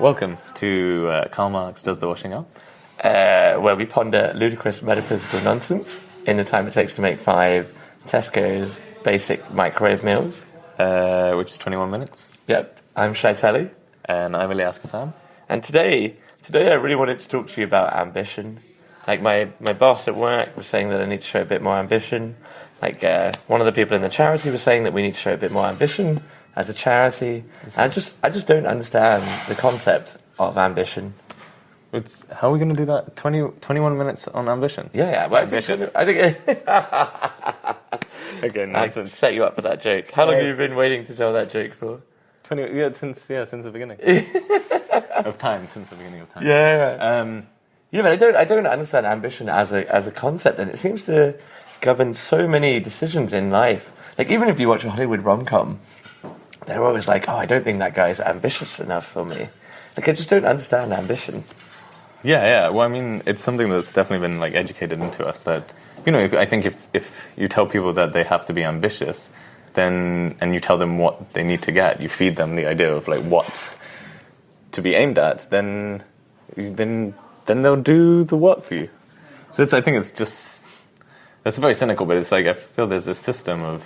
Welcome to Karl Marx Does the Washing Up, where we ponder ludicrous metaphysical nonsense in the time it takes to make 5 Tesco's basic microwave meals. which is 21 minutes. Yep, I'm Shy Telly. And I'm Ilyas and Shy. And today I really wanted to talk to you about ambition. Like my boss at work was saying that I need to show a bit more ambition. Like one of the people in the charity was saying that we need to show a bit more ambition as a charity. And I just don't understand the concept of ambition. How are we going to do that? 21 minutes on ambition? Yeah. Well, I think Again, I set you up for that joke. How long have you been waiting to tell that joke for? Since the beginning of time. Since the beginning of time. Yeah. But I don't understand ambition as a concept, and it seems to govern so many decisions in life. Like even if you watch a Hollywood rom-com, they're always like, "Oh, I don't think that guy's ambitious enough for me." Like I just don't understand ambition. Yeah. Well, I mean, it's something that's definitely been like educated into us that, if you tell people that they have to be ambitious, and you tell them what they need to get, you feed them the idea of like what's to be aimed at, then they'll do the work for you. So I think it's just, that's very cynical, but it's like I feel there's this system of,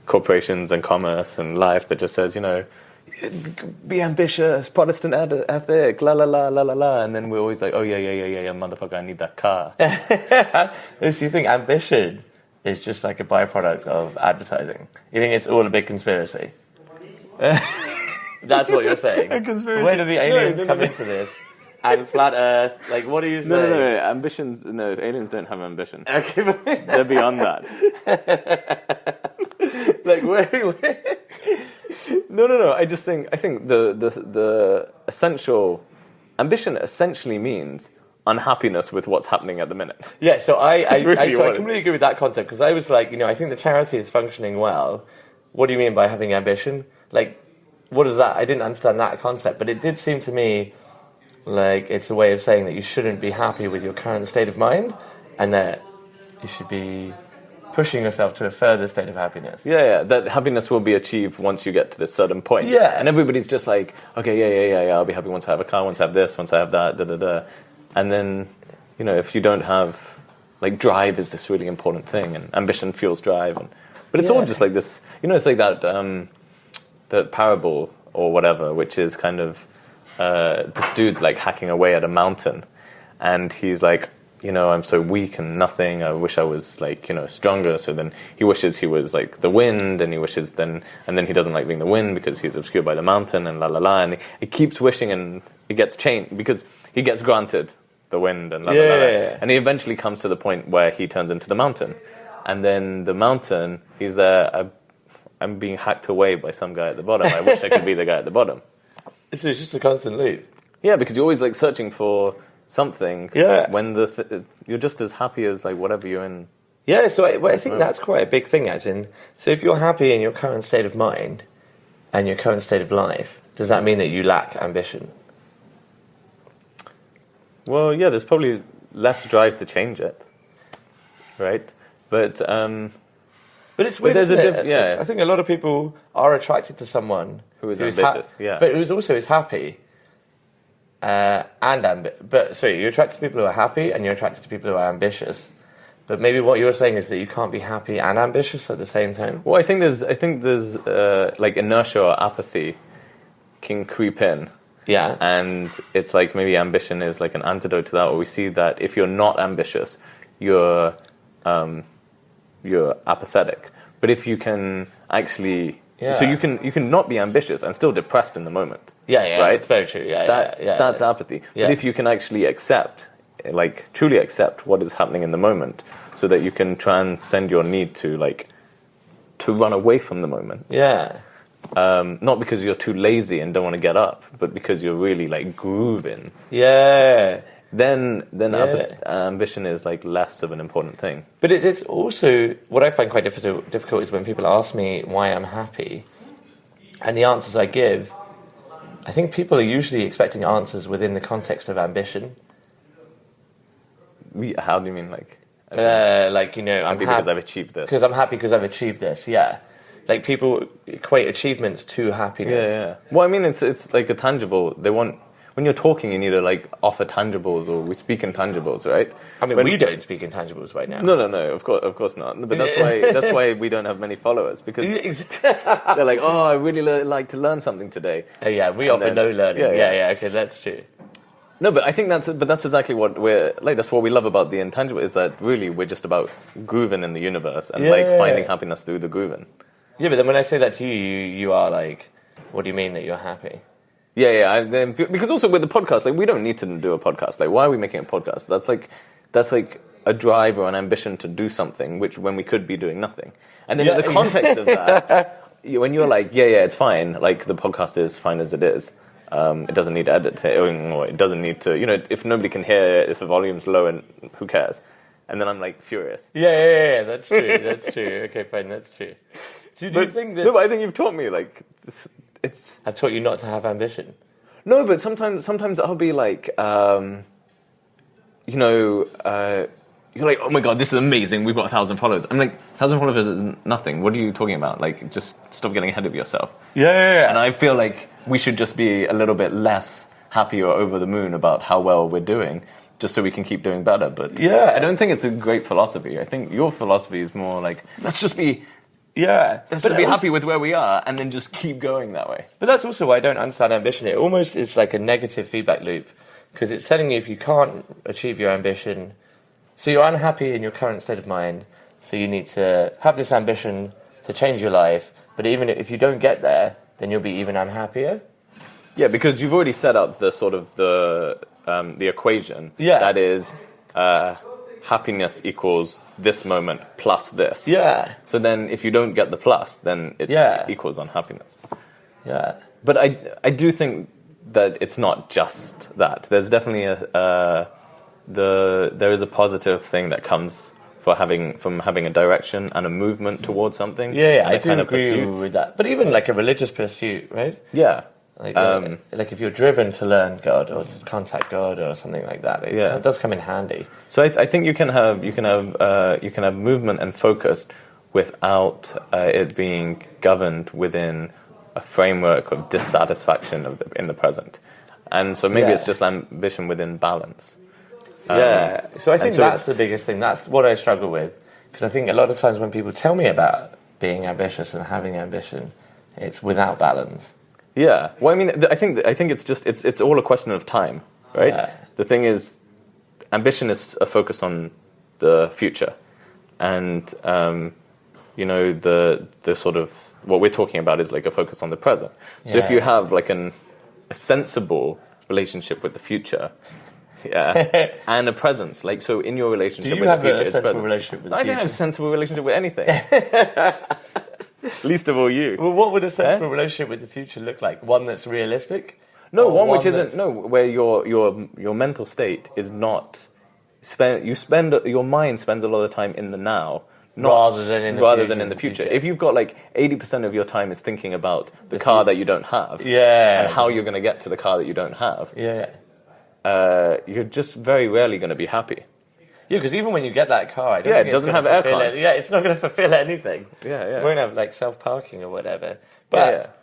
corporations and commerce and life that just says, be ambitious, Protestant ethic, la la la la la la, and then we're always like, oh yeah, motherfucker, I need that car. So you think ambition is just like a byproduct of advertising? You think it's all a big conspiracy? That's what you're saying. A conspiracy. Where do the aliens come into this? And flat Earth, like what are you saying? No, ambitions, no, aliens don't have ambition. Okay. They're beyond that. Like where? No. I think the essential ambition essentially means unhappiness with what's happening at the minute. Yeah, so I really completely agree with that concept, because I was like, I think the charity is functioning well. What do you mean by having ambition? Like, what is that? I didn't understand that concept, but it did seem to me like it's a way of saying that you shouldn't be happy with your current state of mind, and that you should be pushing yourself to a further state of happiness. Yeah, that happiness will be achieved once you get to this certain point. Yeah. And everybody's just like, okay, yeah, I'll be happy once I have a car, once I have this, once I have that, And then, if you don't have, like, drive is this really important thing, and ambition fuels drive. But it's all just like this, it's like that parable or whatever, which is kind of, this dude's like hacking away at a mountain, and he's like, I'm so weak and nothing, I wish I was like, stronger. So then he wishes he was like the wind, and then he doesn't like being the wind because he's obscured by the mountain, and la la la, and he keeps wishing, and it gets changed because he gets granted the wind and la la la. And he eventually comes to the point where he turns into the mountain, and then the mountain, he's there, I'm being hacked away by some guy at the bottom, I wish I could be the guy at the bottom. So it's just a constant loop. Yeah, because you're always like searching for something. Yeah. When you're just as happy as like whatever you're in. Yeah, so I think that's quite a big thing, as in, so if you're happy in your current state of mind and your current state of life, does that mean that you lack ambition? Well, yeah, there's probably less drive to change it, right? But it's weird, there's isn't it? yeah. I think a lot of people are attracted to someone who's ambitious, but who's also is happy. But sorry, you're attracted to people who are happy, and you're attracted to people who are ambitious. But maybe what you're saying is that you can't be happy and ambitious at the same time. Well, I think there's like inertia or apathy can creep in. Yeah. And it's like maybe ambition is like an antidote to that, or we see that if you're not ambitious, you're apathetic. But if you can actually, so you can not be ambitious and still depressed in the moment. Yeah, right? That's very true. That's apathy. Yeah. But if you can actually accept, like truly accept what is happening in the moment, so that you can transcend your need to run away from the moment. Yeah. Not because you're too lazy and don't want to get up, but because you're really like grooving. Yeah. Then ambition is like less of an important thing. But it's also, what I find quite difficult is when people ask me why I'm happy, and the answers I give, I think people are usually expecting answers within the context of ambition. How do you mean, like? I'm happy because I've achieved this. Because I'm happy because I've achieved this, yeah. Like, people equate achievements to happiness. Yeah. Well, I mean, it's like a tangible. They want, when you're talking, you need to like offer tangibles, or we speak in tangibles, right? I mean, we don't speak in tangibles right now. No. Of course not. But that's why we don't have many followers, because they're like, oh, I really like to learn something today. Oh, yeah, we offer no learning. Yeah. Okay, that's true. No, but I think that's exactly what we're like. That's what we love about the intangible, is that really we're just about grooving in the universe and like finding happiness through the grooving. Yeah, but then when I say that to you, you are like, what do you mean that you're happy? Yeah. Because also with the podcast, like, we don't need to do a podcast. Like, why are we making a podcast? That's like a drive or an ambition to do something, which when we could be doing nothing. And then in the context of that, when you're like, it's fine. Like, the podcast is fine as it is. It doesn't need editing, or it doesn't need to, if nobody can hear it, if the volume's low, and who cares? And then I'm like furious. Yeah, that's true. That's true. Okay, fine, that's true. Do you think that? No, but I think you've taught me, like, I've taught you not to have ambition. No, but sometimes I'll be like, you're like, oh my god, this is amazing, we've got 1,000 followers. I'm like, 1,000 followers is nothing. What are you talking about? Like, just stop getting ahead of yourself. Yeah. And I feel like we should just be a little bit less happy or over the moon about how well we're doing, just so we can keep doing better. But I don't think it's a great philosophy. I think your philosophy is more like, let's just be happy with where we are, and then just keep going that way. But that's also why I don't understand ambition. It almost is like a negative feedback loop, because it's telling you if you can't achieve your ambition, so you're unhappy in your current state of mind, so you need to have this ambition to change your life, but even if you don't get there, then you'll be even unhappier. Yeah, because you've already set up the sort of the equation. Yeah. That is, happiness equals this moment plus this. Yeah. So then if you don't get the plus, then it equals unhappiness. Yeah. But I do think that it's not just that. There's definitely there is a positive thing that comes from having a direction and a movement towards something. Yeah, I do agree with that. But even like a religious pursuit, right? Yeah. Like if you're driven to learn God or to contact God or something like that, it does come in handy. So I think you can have movement and focus without it being governed within a framework of dissatisfaction in the present. And so maybe it's just ambition within balance. So I think that's the biggest thing. That's what I struggle with, because I think a lot of times when people tell me about being ambitious and having ambition, it's without balance. Yeah. Well, I mean, I think it's all a question of time, right? Yeah. The thing is, ambition is a focus on the future, and the sort of what we're talking about is like a focus on the present. So if you have like a sensible relationship with the future. Yeah, and a presence. Like, so in your relationship with the future, it's present. Relationship with the future? I don't have a sensible relationship with anything. Least of all you. Well, what would a sensible relationship with the future look like? One that's realistic? No, one which isn't. No, where your mental state is not. Your mind spends a lot of time in the now, rather than in the future. If you've got like 80% of your time is thinking about the car that you don't have, and how you're going to get to the car that you don't have, you're just very rarely going to be happy. Yeah, because even when you get that car, it doesn't have aircon. It's not going to fulfill anything. Yeah. It won't have like self-parking or whatever. But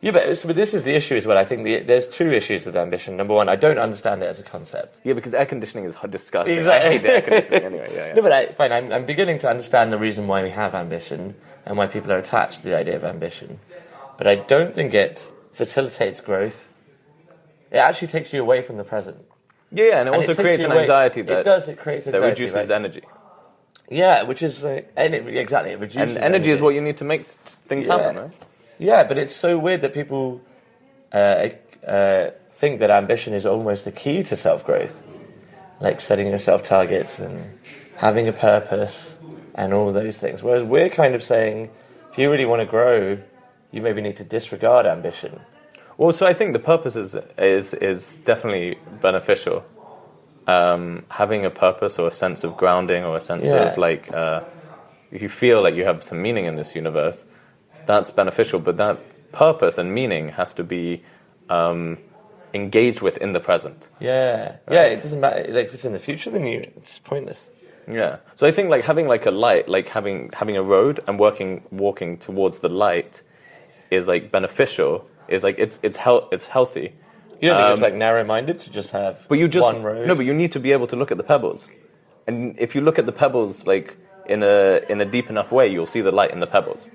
but this is the issue as well. I think there's two issues with ambition. Number one, I don't understand it as a concept. Yeah, because air conditioning is disgusting. Exactly. I hate the air conditioning anyway. Yeah. No, but I'm beginning to understand the reason why we have ambition and why people are attached to the idea of ambition. But I don't think it facilitates growth. It actually takes you away from the present. Yeah, and it also creates an anxiety that... It does, it creates anxiety. That reduces energy. Yeah, which is... exactly, it reduces and energy is what you need to make things happen, right? Yeah, but it's so weird that people think that ambition is almost the key to self-growth. Like setting yourself targets and having a purpose and all those things. Whereas we're kind of saying, if you really want to grow, you maybe need to disregard ambition. Well, so I think the purpose is definitely beneficial. Having a purpose or a sense of grounding or a sense of like, you feel like you have some meaning in this universe, that's beneficial. But that purpose and meaning has to be engaged with in the present. Yeah, right? Yeah. It doesn't matter. Like if it's in the future, then it's pointless. Yeah. So I think like having like a light, like having a road and walking towards the light is like beneficial. Is like it's healthy. You don't think it's like narrow-minded to just have one road? No, but you need to be able to look at the pebbles. And if you look at the pebbles like in a deep enough way, you'll see the light in the pebbles.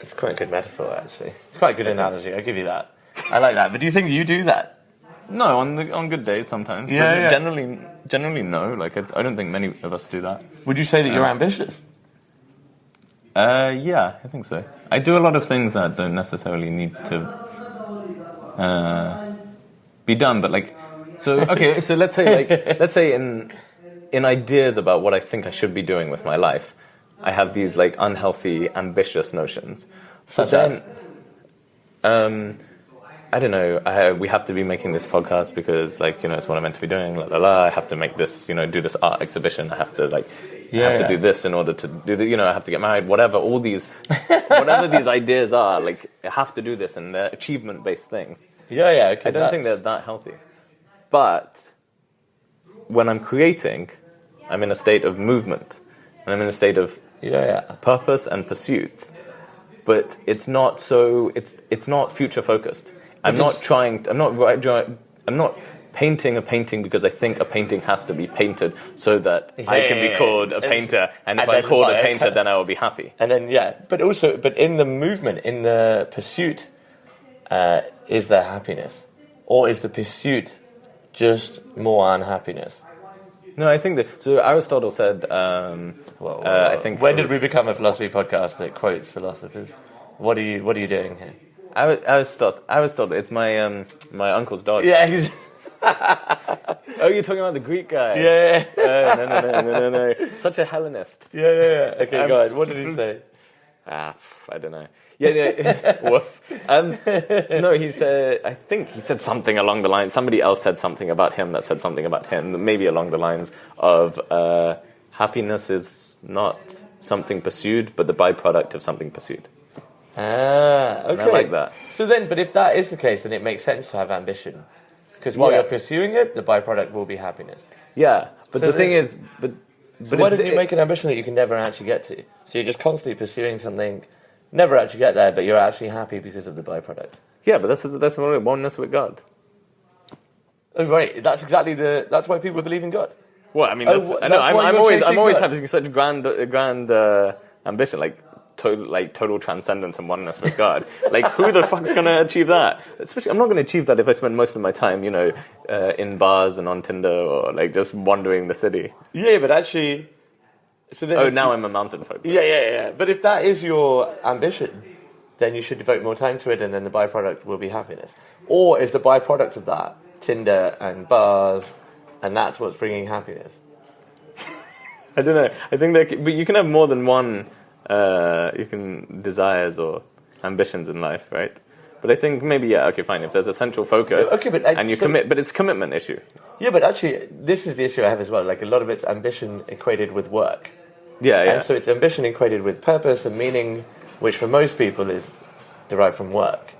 It's quite a good metaphor, actually. It's quite a good analogy. I'll give you that. I like that. But do you think you do that? No, on good days sometimes. Yeah, but yeah. Generally no. Like I don't think many of us do that. Would you say that you're ambitious? Yeah, I think so. I do a lot of things that don't necessarily need to be done, but like, so okay. So let's say in ideas about what I think I should be doing with my life, I have these like unhealthy, ambitious notions. Such as? I don't know. We have to be making this podcast because, like, you know, it's what I'm meant to be doing. La la la. I have to make this, you know, do this art exhibition. I have to like, to do this in order to do the, you know, I have to get married. Whatever. All these, whatever these ideas are, like, I have to do this, and they're achievement-based things. Yeah, yeah. Okay, I don't think they're that healthy. But when I'm creating, I'm in a state of movement, and I'm in a state of purpose and pursuit. But it's not so. It's not future focused. I'm not painting a painting because I think a painting has to be painted so that I can be called a painter, and if I'm called a painter, then I will be happy. And then but in the movement, in the pursuit, is there happiness, or is the pursuit just more unhappiness? No, I think that. So Aristotle said. I think. When did we become a philosophy podcast that quotes philosophers? What are you doing here? Aristotle. It's my my uncle's dog. Yeah. Oh, you're talking about the Greek guy? Yeah. No. Such a Hellenist. Yeah. Okay, go ahead. What did he say? I don't know. Yeah. Woof. No, he said. I think he said something along the lines. Somebody else said something about him that said something about him. Maybe along the lines of happiness is not something pursued, but the byproduct of something pursued. Okay. And I like that. So then, but if that is the case, then it makes sense to have ambition. Because while you're pursuing it, the byproduct will be happiness. Yeah, but so the thing is... But why did you make an ambition that you can never actually get to? So you're just constantly pursuing something, never actually get there, but you're actually happy because of the byproduct. Yeah, but that's oneness with God. Oh, right. That's why people believe in God. Well, I mean, I'm always having such grand ambition, like total transcendence and oneness with God. Like, who the fuck's gonna achieve that? Especially, I'm not gonna achieve that if I spend most of my time, you know, in bars and on Tinder or like just wandering the city. Yeah, but actually, so then. Now I'm a mountain folk. Yeah. But if that is your ambition, then you should devote more time to it, and then the byproduct will be happiness. Or is the byproduct of that Tinder and bars, and that's what's bringing happiness? I don't know. I think but you can have more than one. You can desires or ambitions in life, right? But I think maybe okay, fine. If there's a central focus, and you commit, but it's a commitment issue. Yeah, but actually, this is the issue I have as well. Like a lot of it's ambition equated with work. Yeah. And so it's ambition equated with purpose and meaning, which for most people is derived from work.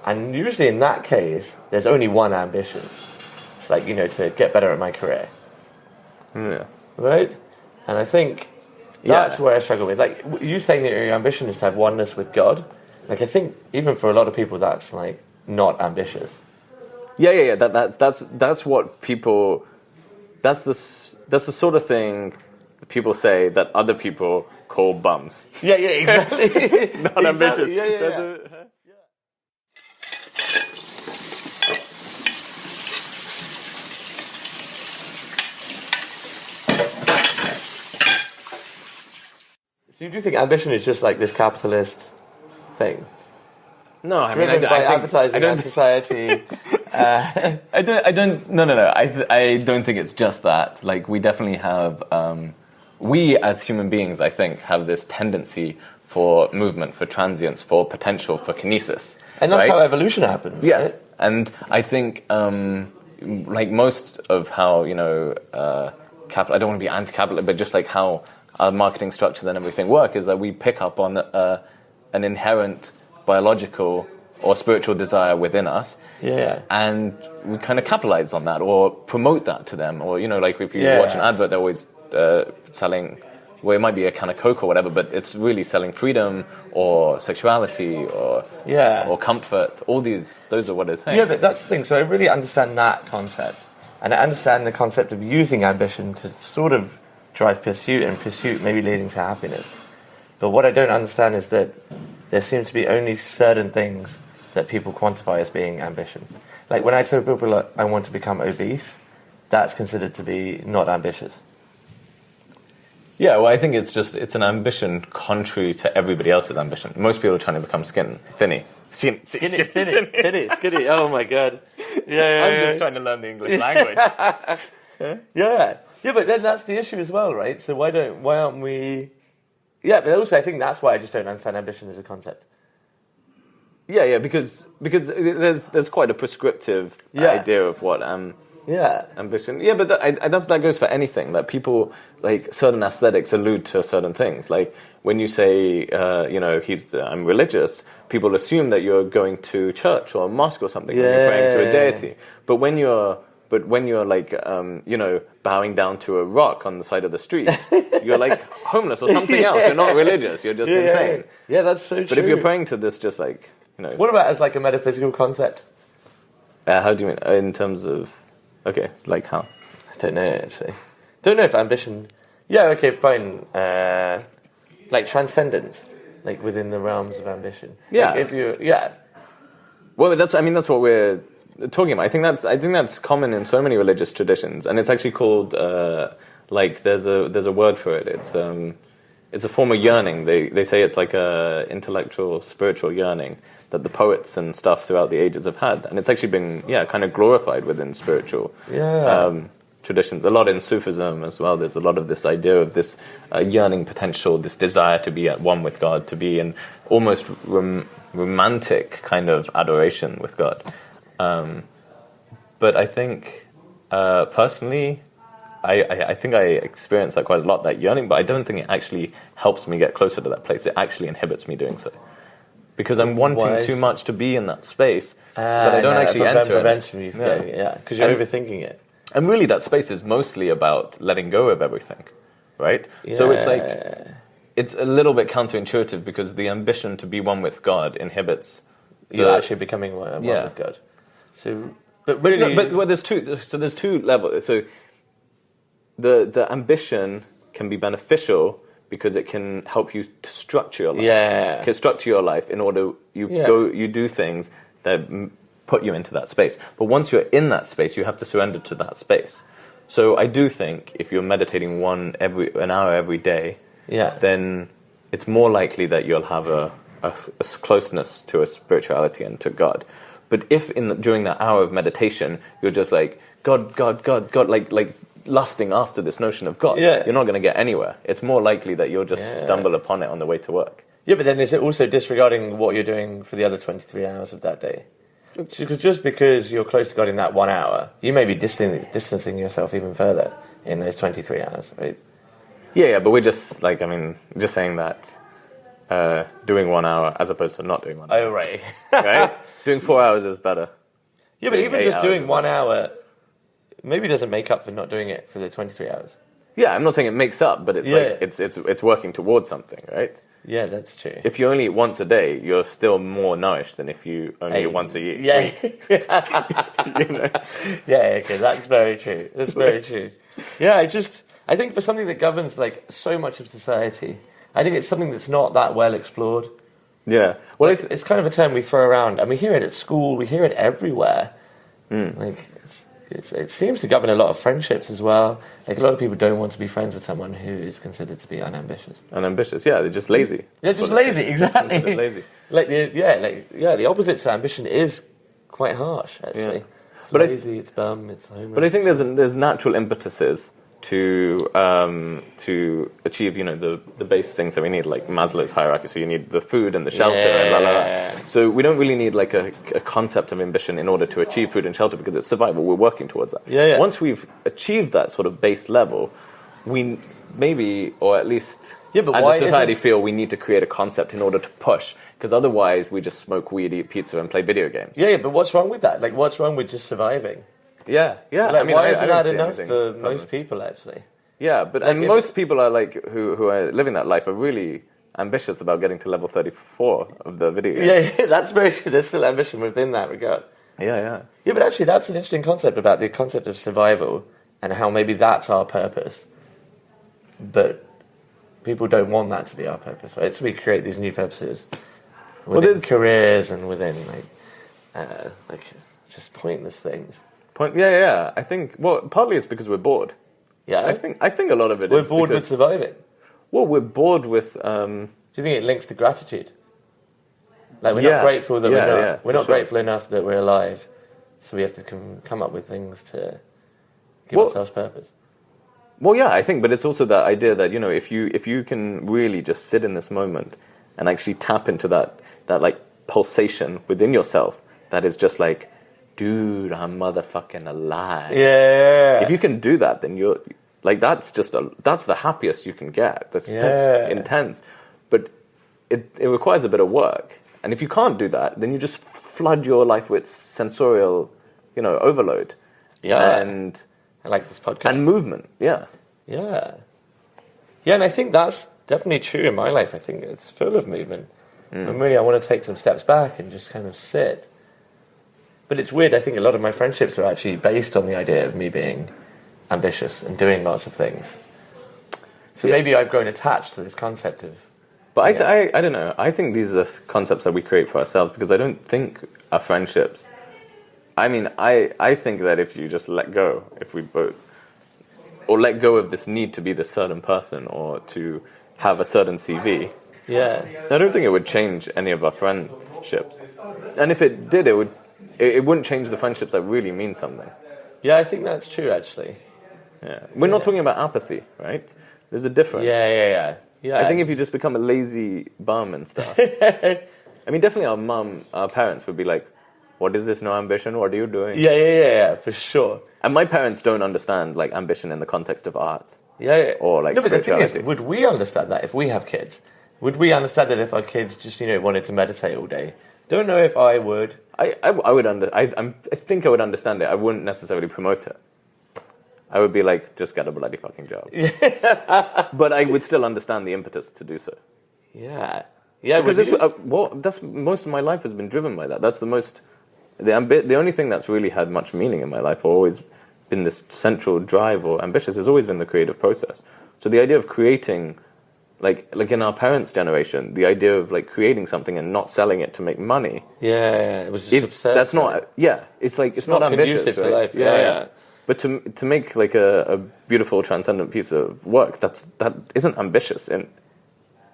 And usually in that case, there's only one ambition. It's like, you know, to get better at my career. Yeah. Right? And I think that's where I struggle with. Like, you saying that your ambition is to have oneness with God, like, I think even for a lot of people that's, like, not ambitious. Yeah. That's what people... That's the sort of thing people say that other people call bums. Yeah, exactly. Not ambitious. Yeah. So you do think ambition is just like this capitalist thing? No, I mean, driven by advertising and society. I don't. No. I don't think it's just that. Like, we definitely have. We as human beings, I think, have this tendency for movement, for transience, for potential, for kinesis. And that's how evolution happens. Yeah, right? And I think, like most of how, you know, I don't want to be anti-capitalist, but just like how our marketing structures and everything work is that we pick up on an inherent biological or spiritual desire within us. Yeah. And we kind of capitalize on that or promote that to them. Or, like if you watch an advert, they're always selling, well, it might be a can of Coke or whatever, but it's really selling freedom or sexuality or comfort. Those are what it's saying. Yeah, but that's the thing. So I really understand that concept. And I understand the concept of using ambition to sort of drive pursuit, and pursuit maybe leading to happiness. But what I don't understand is that there seem to be only certain things that people quantify as being ambition. Like when I tell people like, I want to become obese, that's considered to be not ambitious. Yeah, well, I think it's an ambition contrary to everybody else's ambition. Most people are trying to become skinny. Skinny. Oh my god. Yeah. I'm just trying to learn the English language. Yeah, but then that's the issue as well, right? So why aren't we? Yeah, but also I think that's why I just don't understand ambition as a concept. Yeah, because there's quite a prescriptive idea of what ambition. Yeah, but that goes for anything. That people, like, certain aesthetics allude to certain things. Like when you say, I'm religious, people assume that you're going to church or a mosque or something. When you're praying to a deity. But when you're like, bowing down to a rock on the side of the street, you're like homeless or something else. You're not religious. You're just insane. Yeah, that's so true. But if you're praying to this, just like, What about as like a metaphysical concept? How do you mean? In terms of... Okay, it's like how? I don't know, actually. Don't know if ambition... Yeah, okay, fine. Like transcendence. Like within the realms of ambition. Yeah. Like if you... Yeah. Well, that's what we're talking about. I think that's common in so many religious traditions, and it's actually called there's a word for it. It's a form of yearning. They say it's like a intellectual, spiritual yearning that the poets and stuff throughout the ages have had, and it's actually been kind of glorified within spiritual traditions. A lot in Sufism as well. There's a lot of this idea of this yearning potential, this desire to be at one with God, to be in almost romantic kind of adoration with God. But I think, personally, I think I experience that quite a lot, that yearning, but I don't think it actually helps me get closer to that place. It actually inhibits me doing so. Because I'm wanting too much to be in that space, but I don't actually enter it. Yeah, because you're overthinking it. And really that space is mostly about letting go of everything, right? Yeah. So it's like, it's a little bit counterintuitive because the ambition to be one with God inhibits you actually becoming one with God. So, but really, there's two levels. So the ambition can be beneficial because it can help you to structure your life. Yeah, it can structure your life in order you do things that put you into that space. But once you're in that space, you have to surrender to that space. So I do think if you're meditating an hour every day, then it's more likely that you'll have a closeness to a spirituality and to God. But if during that hour of meditation you're just like God, like lusting after this notion of God, you're not going to get anywhere. It's more likely that you'll just stumble upon it on the way to work. Yeah, but then is it also disregarding what you're doing for the other 23 hours of that day? Because just because you're close to God in that 1 hour, you may be distancing yourself even further in those 23 hours, right? Yeah, but we're just just saying that doing 1 hour as opposed to not doing 1 hour. Oh, right. Right? Doing 4 hours is better. Yeah, but even just doing 1 hour maybe doesn't make up for not doing it for the 23 hours. Yeah, I'm not saying it makes up, but it's it's working towards something, right? Yeah, that's true. If you only eat once a day, you're still more nourished than if you only eat once a year. Yeah. Yeah, okay, that's very true. That's very true. Yeah, I think for something that governs like so much of society, I think it's something that's not that well explored. Yeah. Well, it's kind of a term we throw around, and we hear it at school, we hear it everywhere. Like, it seems to govern a lot of friendships as well. Like, a lot of people don't want to be friends with someone who is considered to be unambitious. Unambitious, yeah, they're just lazy. They're just lazy, exactly. Just lazy. The opposite to ambition is quite harsh, actually. Yeah. It's lazy, it's bum, it's homeless. But I think there's natural impetuses to achieve, the base things that we need, like Maslow's hierarchy. So you need the food and the shelter and So we don't really need like a concept of ambition in order to achieve food and shelter because it's survival. We're working towards that. Once we've achieved that sort of base level, we maybe, or at least Yeah, but as why a society feel we need to create a concept in order to push, because otherwise we just smoke weed, eat pizza, and play video games. Yeah, but what's wrong with that? Like, what's wrong with just surviving? Yeah. Like, I mean, why I isn't don't that see enough anything for wrong most with- people, actually? Yeah, but Like, and most people are like who are living that life are really ambitious about getting to level 34 of the video game. Yeah, that's very true. There's still ambition within that regard. Yeah. Yeah, but actually, that's an interesting concept about the concept of survival and how maybe that's our purpose. But people don't want that to be our purpose, right? So we create these new purposes within careers and within like just pointless things. Yeah. I think partly it's because we're bored. Yeah, I think a lot of it we're is bored with because, surviving. well, we're bored with. Do you think it links to gratitude? Like we're not grateful that we're not grateful enough that we're alive, so we have to come up with things to give ourselves purpose. Well, yeah, I think, but it's also that idea that if you can really just sit in this moment and actually tap into that like pulsation within yourself, that is just like, dude, I'm motherfucking alive. Yeah. If you can do that, then you're like that's the happiest you can get. That's intense, but it requires a bit of work. And if you can't do that, then you just flood your life with sensorial, overload. Yeah. And I like this podcast. And movement. Yeah. Yeah. Yeah, and I think that's definitely true in my life. I think it's full of movement. And really, I want to take some steps back and just kind of sit. But it's weird. I think a lot of my friendships are actually based on the idea of me being ambitious and doing lots of things. So maybe I've grown attached to this concept of... But I don't know. I think these are concepts that we create for ourselves because I don't think our friendships... I mean, I think that if you just let go, if we both... Or let go of this need to be this certain person or to have a certain CV... Yeah. I don't think it would change any of our friendships. And if it did, it wouldn't change the friendships that really mean something. Yeah, I think that's true, actually. Yeah. We're not talking about apathy, right? There's a difference. Yeah. I think if you just become a lazy bum and stuff... I mean, definitely our parents would be like, what is this, no ambition? What are you doing? Yeah, for sure. And my parents don't understand, like, ambition in the context of art. Yeah. Or, like, no, but the spirituality. thing is, would we understand that if we have kids? Would we understand that if our kids just, wanted to meditate all day? Don't know if I would. I think I would understand it. I wouldn't necessarily promote it. I would be like, just get a bloody fucking job. But I would still understand the impetus to do so. Yeah. Because that's most of my life has been driven by that. That's the only thing that's really had much meaning in my life, or always been this central drive or ambitious, has always been the creative process. So the idea of creating, like in our parents' generation, the idea of like creating something and not selling it to make money. Yeah, it was just absurd. That's not. Yeah, it's like it's not ambitious, conducive right? to life. Yeah. But to make like a beautiful transcendent piece of work, that isn't ambitious. In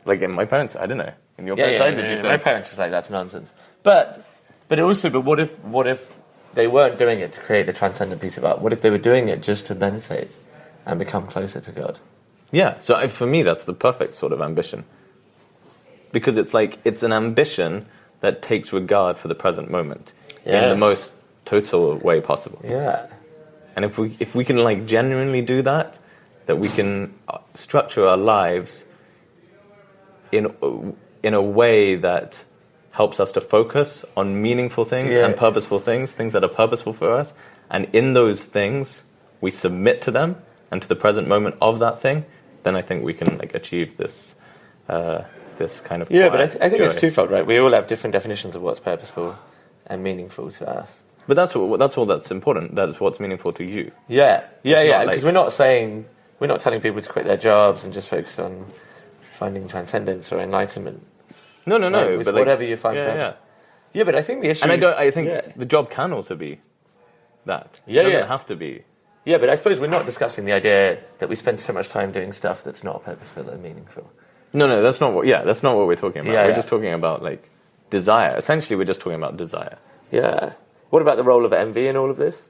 my parents, I don't know. In your parents' eyes, did you say? My parents is like that's nonsense. But what if they weren't doing it to create a transcendent piece of art? What if they were doing it just to meditate and become closer to God? Yeah. So for me, that's the perfect sort of ambition. Because it's an ambition that takes regard for the present moment in the most total way possible. Yeah. And if we can like genuinely do that we can structure our lives in a way that helps us to focus on meaningful things and purposeful things that are purposeful for us. And in those things, we submit to them and to the present moment of that thing, then I think we can like achieve this this kind of but I think joy. it's twofold, right? We all have different definitions of what's purposeful and meaningful to us. But that's all that's important. That's what's meaningful to you. Yeah. Because Like, we're not telling people to quit their jobs and just focus on finding transcendence or enlightenment. No. With but whatever you find purpose. Yeah, but I think the issue. And I think the job can also be that. It doesn't have to be. Yeah, but I suppose we're not discussing the idea that we spend so much time doing stuff that's not purposeful and meaningful. No, that's not what we're talking about. We're just talking about like desire. Essentially, we're just talking about desire. Yeah. What about the role of envy in all of this?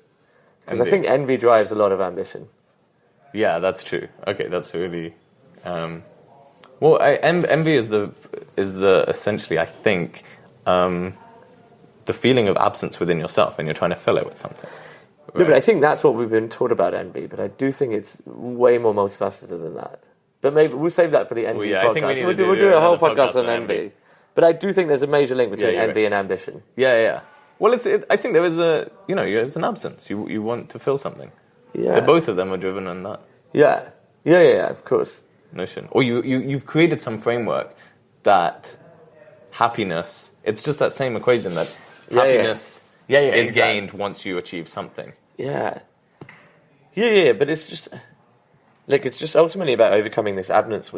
Because I think envy drives a lot of ambition. Yeah, that's true. Okay, that's really. Envy is the essentially, I think, the feeling of absence within yourself, and you're trying to fill it with something. Right? No, but I think that's what we've been taught about envy. But I do think it's way more multifaceted than that. But maybe we'll save that for the envy podcast. I think we need we'll to do a whole another podcast on envy. But I do think there's a major link between envy and ambition. Yeah. Well, I think there is there's an absence. You want to feel something. Yeah. Both of them are driven on that. Yeah, of course. Notion. Or you've created some framework that happiness, it's just that same equation that happiness is gained once you achieve something. Yeah, but it's just ultimately about overcoming this absence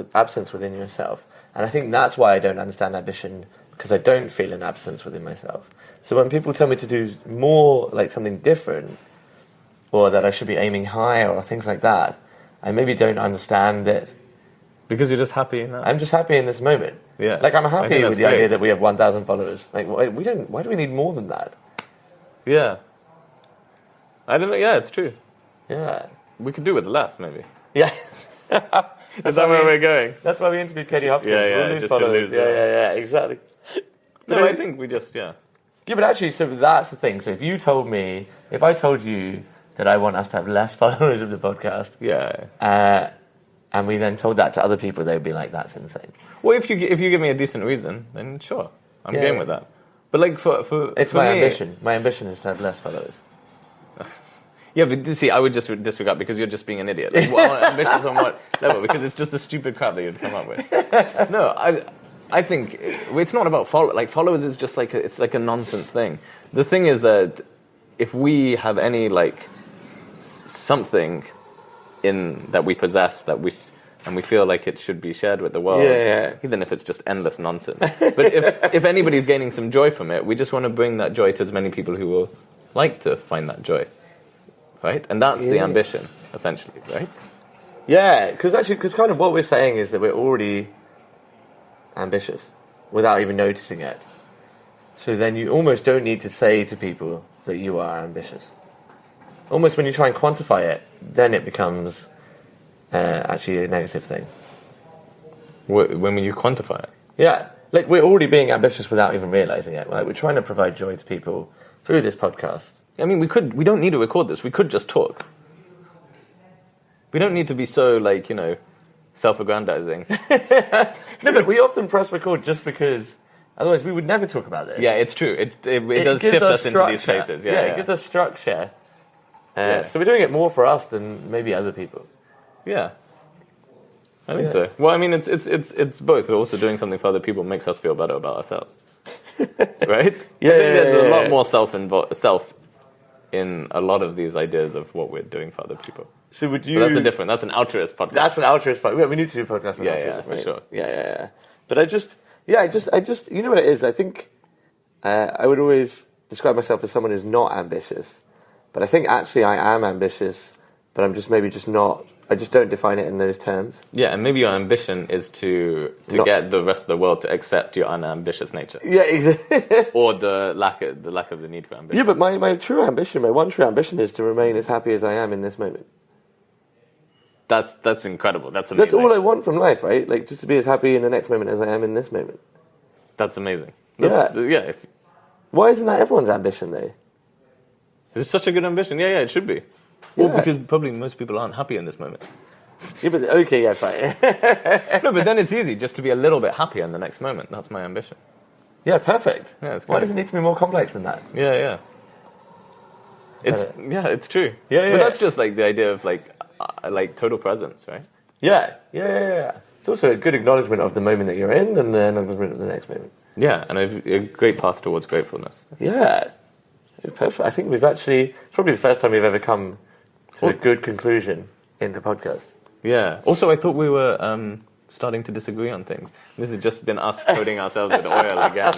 within yourself. And I think that's why I don't understand ambition, because I don't feel an absence within myself. So when people tell me to do more, like something different, or that I should be aiming higher, or things like that, I maybe don't understand it. Because you're just happy in that. I'm just happy in this moment. Yeah. Like, I'm happy with the idea that we have 1,000 followers. Like, why do we need more than that? Yeah. I don't know. Yeah, it's true. Yeah. We could do with less, maybe. Yeah. Is that where we're going? That's why we interviewed Katie Hopkins. Yeah, we'll lose just followers. to lose Yeah, exactly. No, I think we just, Yeah, but actually, so that's the thing. So if I told you that I want us to have less followers of the podcast, and we then told that to other people, they'd be like, "That's insane." Well, if you give me a decent reason, then sure, I'm game with that. But like it's my ambition. My ambition is to have less followers. Yeah, but see, I would just disregard because you're just being an idiot. Like, ambitious on what level? Because it's just the stupid crap that you'd come up with. No, I think it's not about followers is just like it's like a nonsense thing. The thing is that if we have any like something in that we possess and we feel like it should be shared with the world, even if it's just endless nonsense. But if anybody's gaining some joy from it, we just want to bring that joy to as many people who will like to find that joy, right? And that's the ambition, essentially, right? Yeah, because kind of what we're saying is that we're already ambitious without even noticing it. So then you almost don't need to say to people that you are ambitious. Almost when you try and quantify it, then it becomes actually a negative thing. When you quantify it? Yeah, like we're already being ambitious without even realizing it. Like we're trying to provide joy to people through this podcast. I mean, we don't need to record this. We could just talk. We don't need to be so, self-aggrandizing. No, but we often press record just because otherwise we would never talk about this. Yeah, it's true. It does shift us into these spaces. Yeah, it gives us structure. So we're doing it more for us than maybe other people. Yeah. I think so. Well, I mean, it's both. We're also doing something for other people makes us feel better about ourselves. Right? Yeah, I think there's a lot more self in a lot of these ideas of what we're doing for other people. So would you? But that's an altruist podcast. That's an altruist podcast. We need to do a podcast on altruism, for right? sure. Yeah. But I just, you know what it is? I think I would always describe myself as someone who's not ambitious, but I think actually I am ambitious, but I'm just maybe just not. I just don't define it in those terms. Yeah, and maybe your ambition is to get the rest of the world to accept your unambitious nature. Yeah, exactly. Or the lack of the need for ambition. Yeah, but my one true ambition is to remain as happy as I am in this moment. That's incredible. That's amazing. That's all I want from life, right? Like, just to be as happy in the next moment as I am in this moment. That's amazing. Yeah. Why isn't that everyone's ambition, though? It's such a good ambition. Yeah, it should be. Yeah. Well, because probably most people aren't happy in this moment. Yeah, but okay, yeah, fine. No, but then it's easy just to be a little bit happier in the next moment. That's my ambition. Yeah, perfect. Yeah, it's good. Why does it need to be more complex than that? Yeah. It's true. Yeah. But that's just like the idea of like total presence, right? Yeah. It's also a good acknowledgement of the moment that you're in, and then acknowledgement of the next moment. Yeah, and a great path towards gratefulness. Yeah, perfect. I think it's probably the first time we've ever come to a good conclusion in the podcast. Yeah. Also, I thought we were starting to disagree on things. This has just been us coating ourselves with oil again.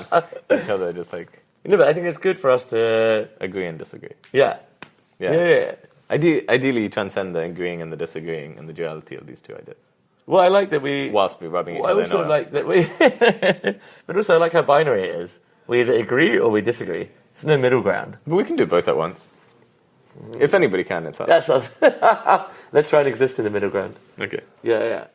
Each other just like... No, but I think it's good for us to... agree and disagree. Yeah. Ideally, you transcend the agreeing and the disagreeing and the duality of these two ideas. Well, I like that we... whilst we're rubbing each other in oil. I also like that we... But also I like how binary it is. We either agree or we disagree. There's no middle ground. But we can do both at once. If anybody can, it's us. That's us. Let's try and exist in the middle ground. Okay. Yeah.